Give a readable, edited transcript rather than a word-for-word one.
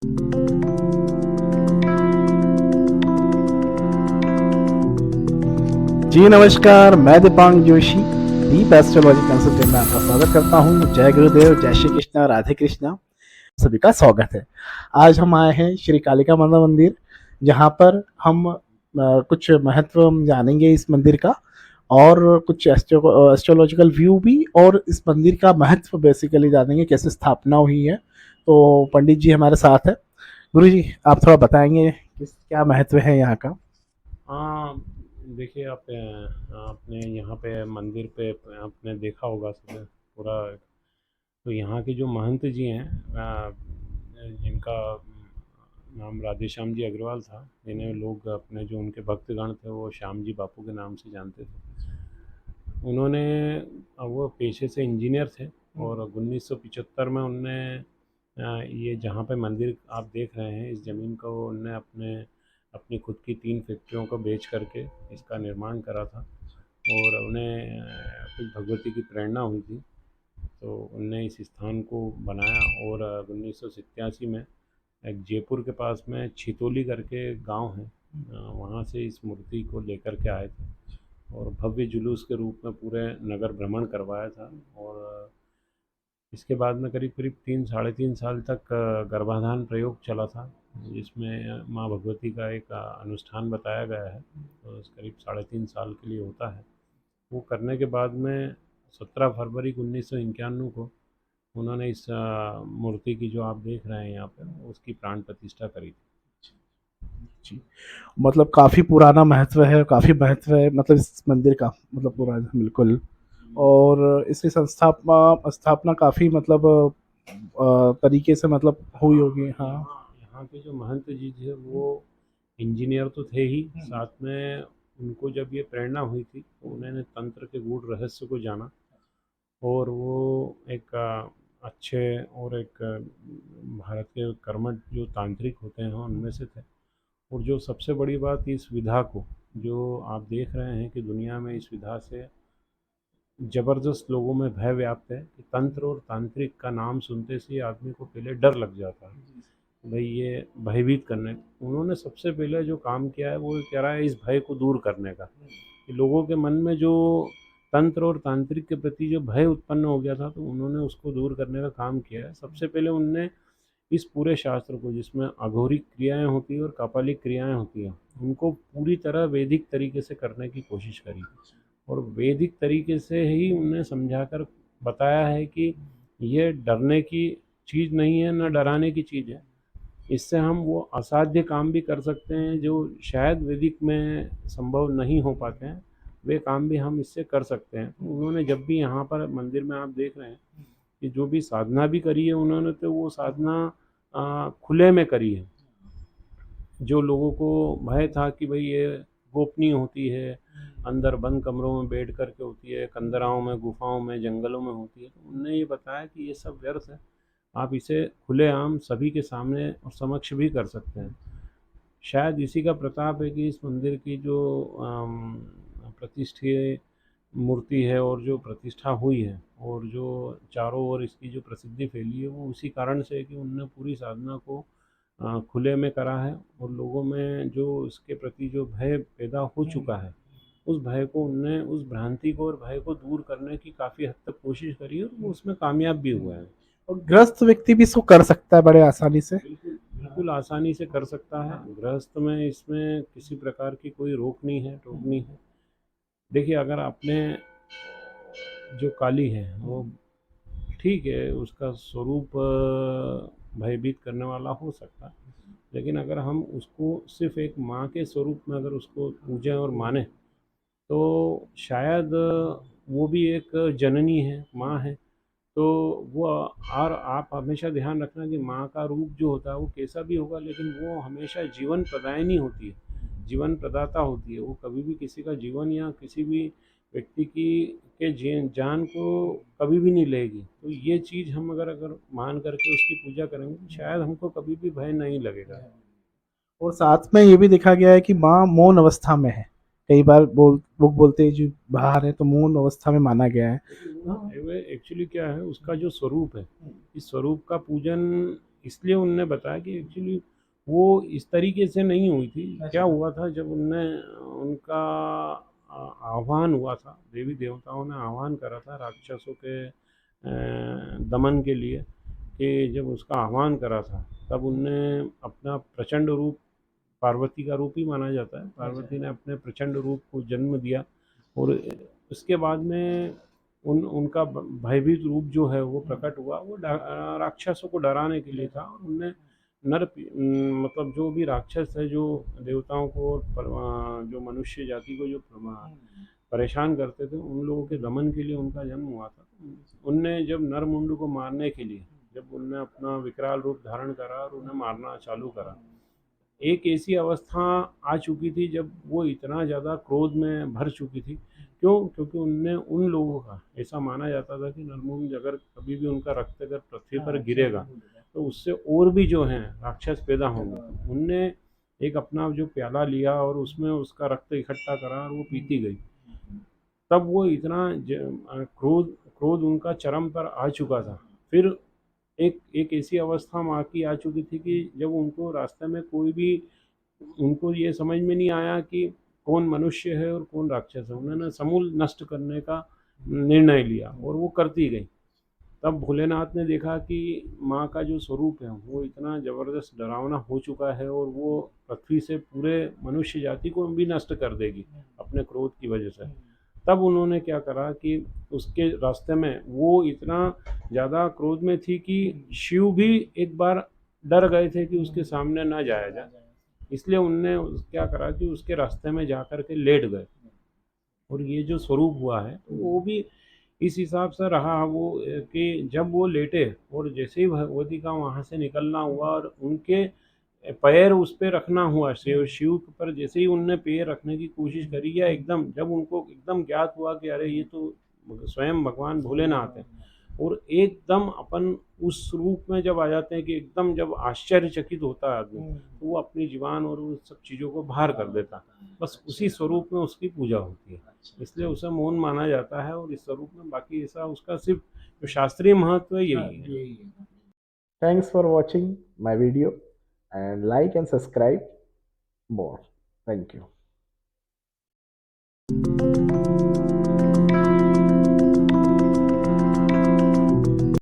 जी नमस्कार, मैं दीपांग जोशी दीप astrology consultant में आपका स्वागत करता हूँ। जय गुरुदेव, जय श्री कृष्णा, राधे कृष्णा, सभी का स्वागत है। आज हम आए हैं श्री कालिका माता मंदिर, जहाँ पर हम कुछ महत्व हम जानेंगे इस मंदिर का, और कुछ एस्ट्रोलॉजिकल व्यू भी, और इस मंदिर का महत्व बेसिकली जानेंगे, कैसे स्थापना हुई है। तो पंडित जी हमारे साथ है। गुरु जी, आप थोड़ा बताएंगे किस क्या महत्व है यहाँ का। हाँ, देखिए आपने यहाँ पे मंदिर पे आपने देखा होगा सुबह पूरा। तो यहाँ के जो महंत जी हैं, जिनका नाम राधेश्याम जी अग्रवाल था, जिन्हें लोग अपने जो उनके भक्तगण थे वो श्याम जी बापू के नाम से जानते थे। उन्होंने वो पेशे से इंजीनियर थे, और 1975 में उनने ये जहाँ पे मंदिर आप देख रहे हैं, इस ज़मीन को उनने अपनी खुद की 3 फैक्ट्रियों को बेच करके इसका निर्माण करा था। और उन्हें कुछ भगवती की प्रेरणा हुई थी, तो उनने इस स्थान को बनाया। और 1987 में एक जयपुर के पास में छितौली करके गांव है, वहाँ से इस मूर्ति को लेकर के आए थे, और भव्य जुलूस के रूप में पूरे नगर भ्रमण करवाया था। और इसके बाद में करीब करीब 3 साढ़े 3 साल तक गर्भाधान प्रयोग चला था, जिसमें माँ भगवती का एक अनुष्ठान बताया गया है। तो करीब 3.5 साल के लिए होता है। वो करने के बाद में 17 फरवरी 1991 को उन्होंने इस मूर्ति की, जो आप देख रहे हैं यहाँ पे, उसकी प्राण प्रतिष्ठा करी थी। जी, मतलब काफ़ी पुराना महत्व है, काफ़ी महत्व है मतलब इस मंदिर का, मतलब पुराना बिल्कुल। और इसकी स्थापना काफ़ी मतलब तरीके से मतलब हुई होगी। हाँ। हाँ, यहाँ के जो महंत जी थे वो इंजीनियर तो थे ही, साथ में उनको जब ये प्रेरणा हुई थी तो उन्होंने तंत्र के गूढ़ रहस्य को जाना। और वो एक अच्छे और एक भारत के कर्मठ जो तांत्रिक होते हैं उनमें से थे। और जो सबसे बड़ी बात, इस विधा को जो आप देख रहे हैं कि दुनिया में इस विधा से ज़बरदस्त लोगों में भय व्याप्त है कि तंत्र और तांत्रिक का नाम सुनते से ही आदमी को पहले डर लग जाता है, भाई ये भयभीत करने। उन्होंने सबसे पहले जो काम किया है वो कह रहा है इस भय को दूर करने का, कि लोगों के मन में जो तंत्र और तांत्रिक के प्रति जो भय उत्पन्न हो गया था, तो उन्होंने उसको दूर करने का काम किया है। सबसे पहले उनने इस पूरे शास्त्र को, जिसमें अघोरिक क्रियाएं होती हैं और कापालिक क्रियाएं होती हैं, उनको पूरी तरह वैदिक तरीके से करने की कोशिश करी। और वैदिक तरीके से ही उन्हें समझाकर बताया है कि ये डरने की चीज़ नहीं है, न डराने की चीज़ है। इससे हम वो असाध्य काम भी कर सकते हैं जो शायद वैदिक में संभव नहीं हो पाते हैं, वे काम भी हम इससे कर सकते हैं। तो उन्होंने जब भी यहाँ पर मंदिर में आप देख रहे हैं कि जो भी साधना भी करी है उन्होंने, तो वो साधना खुले में करी है। जो लोगों को भय था कि भाई ये गोपनीय होती है, अंदर बंद कमरों में बैठ कर के होती है, कंदराओं में, गुफाओं में, जंगलों में होती है, तो उनने ये बताया कि ये सब व्यर्थ है, आप इसे खुलेआम सभी के सामने और समक्ष भी कर सकते हैं। शायद इसी का प्रताप है कि इस मंदिर की जो प्रतिष्ठीय मूर्ति है और जो प्रतिष्ठा हुई है और जो चारों ओर इसकी जो प्रसिद्धि फैली है, वो उसी कारण से है कि उनने पूरी साधना को खुले में करा है। और लोगों में जो इसके प्रति जो भय पैदा हो चुका है, उस भय को उनने, उस भ्रांति को और भय को दूर करने की काफ़ी हद तक कोशिश करी है, और वो उसमें कामयाब भी हुआ है। और ग्रस्त व्यक्ति भी इसको कर सकता है बड़े आसानी से। बिल्कुल, बिल्कुल आसानी से कर सकता है। गृहस्थ में इसमें किसी प्रकार की कोई रोक नहीं है, टोक नहीं है। देखिए, अगर आपने जो काली है वो, ठीक है, उसका स्वरूप भयभीत करने वाला हो सकता है, लेकिन अगर हम उसको सिर्फ एक माँ के स्वरूप में अगर उसको पूजें और माने, तो शायद वो भी एक जननी है, माँ है। तो वो, और आप हमेशा ध्यान रखना कि माँ का रूप जो होता है वो कैसा भी होगा, लेकिन वो हमेशा जीवन प्रदायिनी होती है, जीवन प्रदाता होती है। वो कभी भी किसी का जीवन या किसी भी व्यक्ति की जान को कभी भी नहीं लेगी। तो ये चीज़ हम अगर अगर मान करके उसकी पूजा करेंगे, तो शायद हमको कभी भी भय नहीं लगेगा। और साथ में ये भी देखा गया है कि माँ मौन अवस्था में है। कई बार लोग बोलते हैं जो बाहर है तो मौन अवस्था में माना गया है। लेकिन वो एक्चुअली क्या है, उसका जो स्वरूप है, इस स्वरूप का पूजन इसलिए उनने बताया कि एक्चुअली वो इस तरीके से नहीं हुई थी। क्या हुआ था, जब उनने उनका आह्वान हुआ था, देवी देवताओं ने आह्वान करा था राक्षसों के दमन के लिए, कि जब उसका आह्वान करा था तब उनने अपना प्रचंड रूप, पार्वती का रूप ही माना जाता है, पार्वती ने अपने प्रचंड रूप को जन्म दिया। और उसके बाद में उनका भयभीत रूप जो है वो प्रकट हुआ, वो राक्षसों को डराने के लिए था। और उनने मतलब जो भी राक्षस है, जो देवताओं को और जो मनुष्य जाति को जो परेशान करते थे, उन लोगों के दमन के लिए उनका जन्म हुआ था। उनने जब नरमुंड को मारने के लिए, जब उनने अपना विकराल रूप धारण करा और उन्हें मारना चालू करा, एक ऐसी अवस्था आ चुकी थी जब वो इतना ज़्यादा क्रोध में भर चुकी थी। क्यों? क्योंकि उनने उन लोगों का, ऐसा माना जाता था कि नरमुंड अगर कभी भी उनका रक्त अगर पृथ्वी पर गिरेगा तो उससे और भी जो हैं राक्षस पैदा होंगे। उनने एक अपना जो प्याला लिया और उसमें उसका रक्त इकट्ठा करा और वो पीती गई। तब वो इतना क्रोध क्रोध उनका चरम पर आ चुका था। फिर एक एक ऐसी अवस्था माँ की आ चुकी थी कि जब उनको रास्ते में कोई भी, उनको ये समझ में नहीं आया कि कौन मनुष्य है और कौन राक्षस है। उन्होंने समूल नष्ट करने का निर्णय लिया और वो करती गई। तब भोलेनाथ ने देखा कि माँ का जो स्वरूप है वो इतना ज़बरदस्त डरावना हो चुका है और वो पृथ्वी से पूरे मनुष्य जाति को भी नष्ट कर देगी अपने क्रोध की वजह से। तब उन्होंने क्या करा कि उसके रास्ते में वो इतना ज़्यादा क्रोध में थी कि शिव भी एक बार डर गए थे कि उसके सामने ना जाया जाए। इसलिए उनने क्या करा कि उसके रास्ते में जा कर के लेट गए। और ये जो स्वरूप हुआ है तो वो भी इस हिसाब से रहा वो, कि जब वो लेटे और जैसे ही भगवती का वहाँ से निकलना हुआ और उनके पैर उस पे रखना हुआ, शिव शिव पर जैसे ही उनने पैर रखने की कोशिश करी, या एकदम जब उनको एकदम ज्ञात हुआ कि अरे ये तो स्वयं भगवान भोलेनाथ है, और एकदम अपन उस रूप में जब आ जाते हैं कि एकदम जब आश्चर्यचकित होता है आदमी, तो वो अपनी जीवान और उस सब चीज़ों को बाहर कर देता है। बस उसी स्वरूप में उसकी पूजा होती है, इसलिए उसे मौन माना जाता है। और इस स्वरूप में बाकी ऐसा उसका सिर्फ जो शास्त्रीय महत्व है यही है। Thanks for watching my video and like and subscribe more. Thank you.